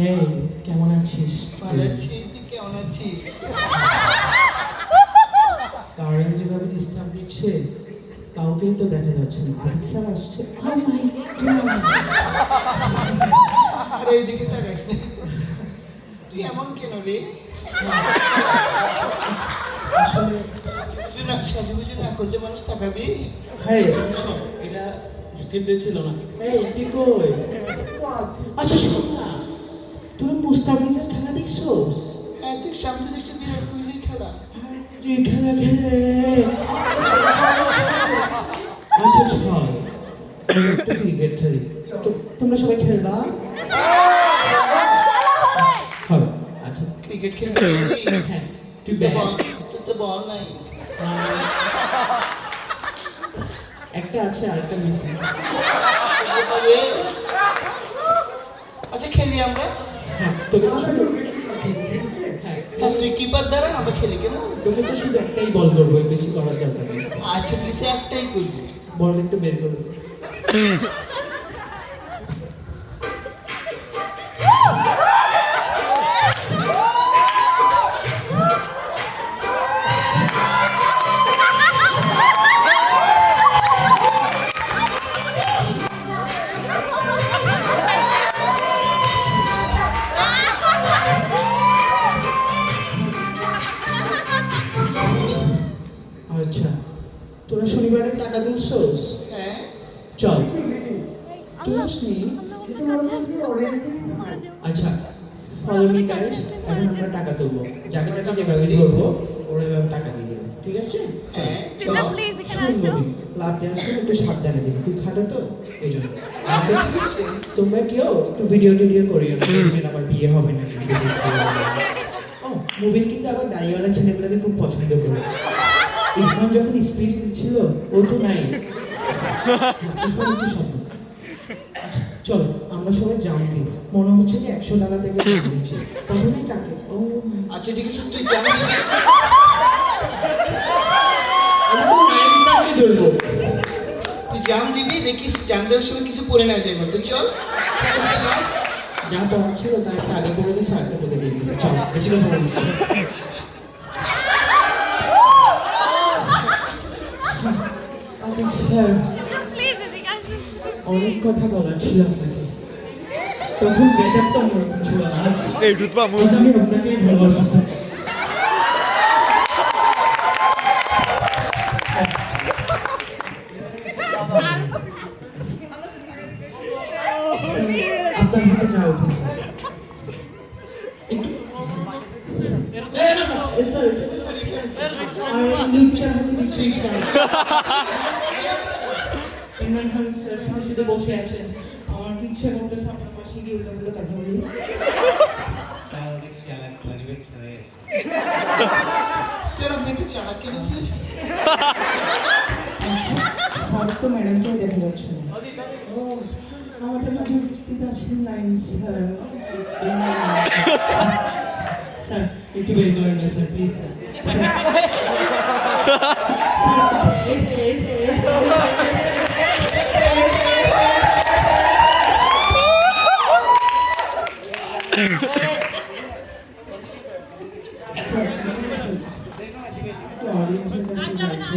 এই কেমন আছিস? ভালো আছি, তুই কেমন আছিস? কারণ যেভাবে ডিস্টার্ব দিচ্ছে কাউকেই তো দেখা যাচ্ছে না। আদিক স্যার আসছে। Oh my God! আরে এইদিকে তাকাইস না, তুই এমন কেন রে? আসলে তুই না সাজুগুজু না করলে মানুষ তাকাবি? হ্যাঁ এটা স্ক্রিপ্টে ছিল না। এই তুই কই? আচ্ছা শোন না, তোরা মুস্তাফিজের খেলা দেখছোস? হ্যাঁ, তুই সামনে দেখছি বিরাট কোহলি খেলা। যে খেলা খেলে আচ্ছা চল একটু ক্রিকেট খেলি। তো তোমরা সবাই খেলবা? হবে আচ্ছা ক্রিকেট খেলতে হ্যাঁ তুই তুই তো ব্যাট বল, তোর তো বল নাই। একটা আছে আরেকটা মিসিং। আচ্ছা খেলি আমরা। হ্যাঁ তোকে তো শুধু হ্যাঁ হ্যাঁ, তুই কিপার দ্বারা আমরা খেলি কেমন? তোকে তো শুধু একটাই বল করবো, বেশি করার দরকার নেই। আচ্ছা প্লিজ একটাই করবি। বল একটু বের করবো। আচ্ছা তোরা শনিবারে টাকা তুলছোস? হ্যাঁ চল তুলসনি। আচ্ছা ফলো মি গাইস, এখন আমরা টাকা তুলবো। যাকে যাকে যেভাবে ধরবো ওরা এভাবে টাকা দিয়ে দেবে, ঠিক আছে? হ্যাঁ চল। শুন নবীন, লাভ দেওয়ার সময় একটু সাবধানে দিবি, তুই খাটো তো এই জন্য। আচ্ছা ঠিক আছে। তোমরা কেউ একটু ভিডিও টিডিও করিও না, মুবিনের আবার বিয়ে হবে না কিন্তু দেখতে হবে। ও মুবিন কিন্তু আবার দাড়িওয়ালা ছেলেগুলোকে খুব পছন্দ করে। ইরফান যখন স্পিচ দিচ্ছিল ও তো নাই। ইরফান একটু শব্দ। আচ্ছা চলো আমরা সবাই জাম দিই, মনে হচ্ছে যে 100 টাকা থেকে দিচ্ছি। প্রথমেই কাকে? ও আচ্ছা ঠিক আছে, তুই জানি দিবি। আমি তো নাইন স্যারকে ধরবো। তুই জাম দিবি, দেখিস জাম দেওয়ার সময় কিছু পড়ে না যায় মতো। চল যা পড়ার ছিল তার একটা আগে পড়ে গেছে, আরেকটা তোকে দিয়ে দিয়েছে। চল বেশি কথা বলিস না। আদিক স্যার অনেক কথা বলার ছিল আপনাকে, তখন গেটআপটা অন্যরকম ছিল, আজ আজ আমি আপনাকেই ভালোবাসি স্যার। আপনার হাতে যা উঠে স্যার একটু আর লুচ্চার হাতে দিচ্ছি স্যার। ইমরান খান স্যার শুধু বসে আছেন, আমার কি ইচ্ছা করতেছে আপনার পাশে গিয়ে উল্টো উল্টো কথা বলি। স্যার অনেক চালাক, পরিবেশ হয়ে আসে। স্যার আপনি কি চালাক কেন স্যার? স্যার তো ম্যাডামকেও দেখা যাচ্ছে না। ও আমাদের মাঝে উপস্থিত আছেন নাইন স্যার। স্যার একটু বের করেন না স্যার প্লিজ স্যার। স্যার অডিয়েন্সের কাছে যাচ্ছে।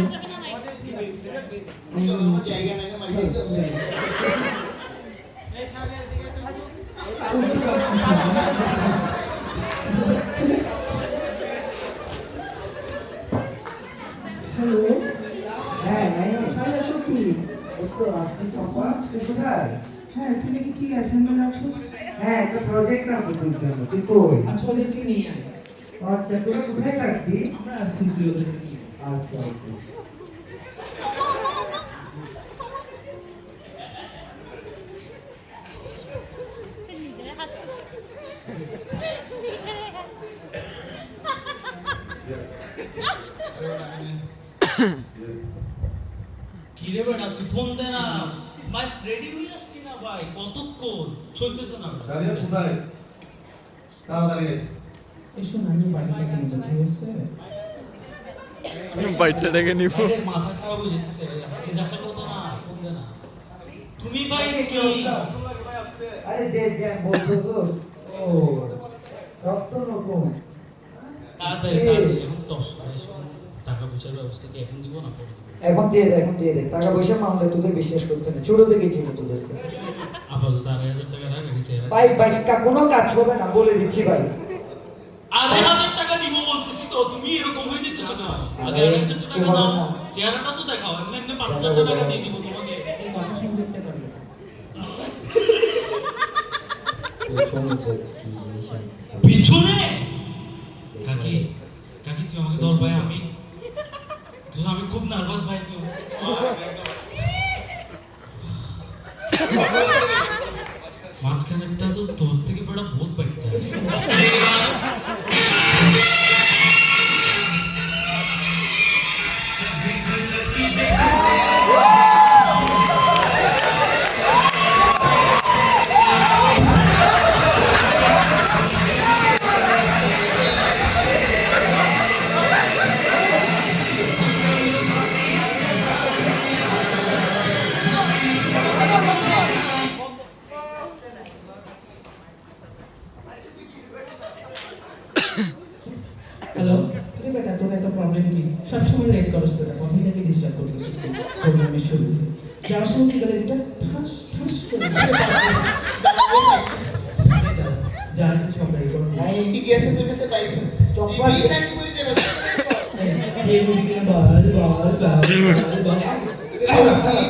চল আমার জায়গা না মারি দিতে হবে। হ্যালো হ্যাঁ স্যার এত কি? একটু আসতে সম্ভব কোথায়? হ্যাঁ তুই নাকি কি অ্যাসাইনমেন্ট রাখছিস? হ্যাঁ একটা প্রজেক্ট আছে তোর জন্য, তুই কই? আচ্ছা ওদেরকে নিয়ে আয়। আচ্ছা তোরা কোথায় থাকবি? আমরা আসছি, তুই ওদেরকে নিয়ে আয়। আচ্ছা ওকে। কি রে বেটা, তুই ফোন দে না। ভাই রেডি হয়ে আসছি না ভাই, কতক্ষণ চলতেছে না। জানিয়ে কোথায় তাড়াতাড়ি এসো না, আমি বাড়ি থেকে নিবো, ঠিক আছে? বাইকটা ডেকে নিব। আরে মাথা খারাপ হয়ে যেতেছে, আজকে যাসা কথা না, ফোন দে না। তুমি ভাই কি আরে যে বলছো তো ও ও সব তো নতুন তাড়াতাড়ি তাড়াতাড়ি এখন 10 টাকা পয়সার ব্যবস্থা কি এখন দিব না পরে দিব? এখন দিয়ে দে টাকা পয়সা মামলা তোদের বিশ্বাস করতে না ছোট থেকে চিনি তোদেরকে আপাতত 2,500 টাকা রাখ রেখেছি ভাই ভাই কোনো কাজ হবে না বলে দিচ্ছি ভাই 2,500 টাকা দিব বলতেছি তো তুমি এরকম হয়ে যেতেছো কেন আগে 2,500 টাকা দাও চেহারাটা তো দেখাও এমনি এমনি 5,000 টাকা দিয়ে দিব তোমাকে এই কথা শুনতে পারবে না। পিছনে কাকি কাকি তুই আমাকে ধর ভাই আমি খুব নার্ভাস ভাই তুই মাঝখানেরটা তো তোর থেকে বড় বহুত বাইকটা হ্যালো রে বেটা তোর এত প্রবলেম কি সবসময় লেট করস বেটা প্রথম থেকে ডিস্টার্ব করতেছিস প্রোগ্রামের শুরুতে যাওয়ার সময় কি গেলে দুটা ঠাস ঠাস করে যা আছে সব রেডি করতে কি কি আছে তোর কাছে বাইক চপ্পল দিবি নাকি করে দেবে এই মুভি কিনা বল বল বল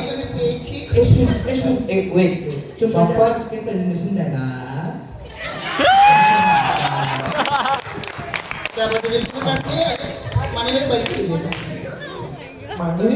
তোকে পেয়েছি এসো এসো ওয়েট তোমরা আজকে প্রেজেন্টেশন দেখা তারপর তোদের খুঁজ আসলে মানে বাড়ি করে দেবে মানে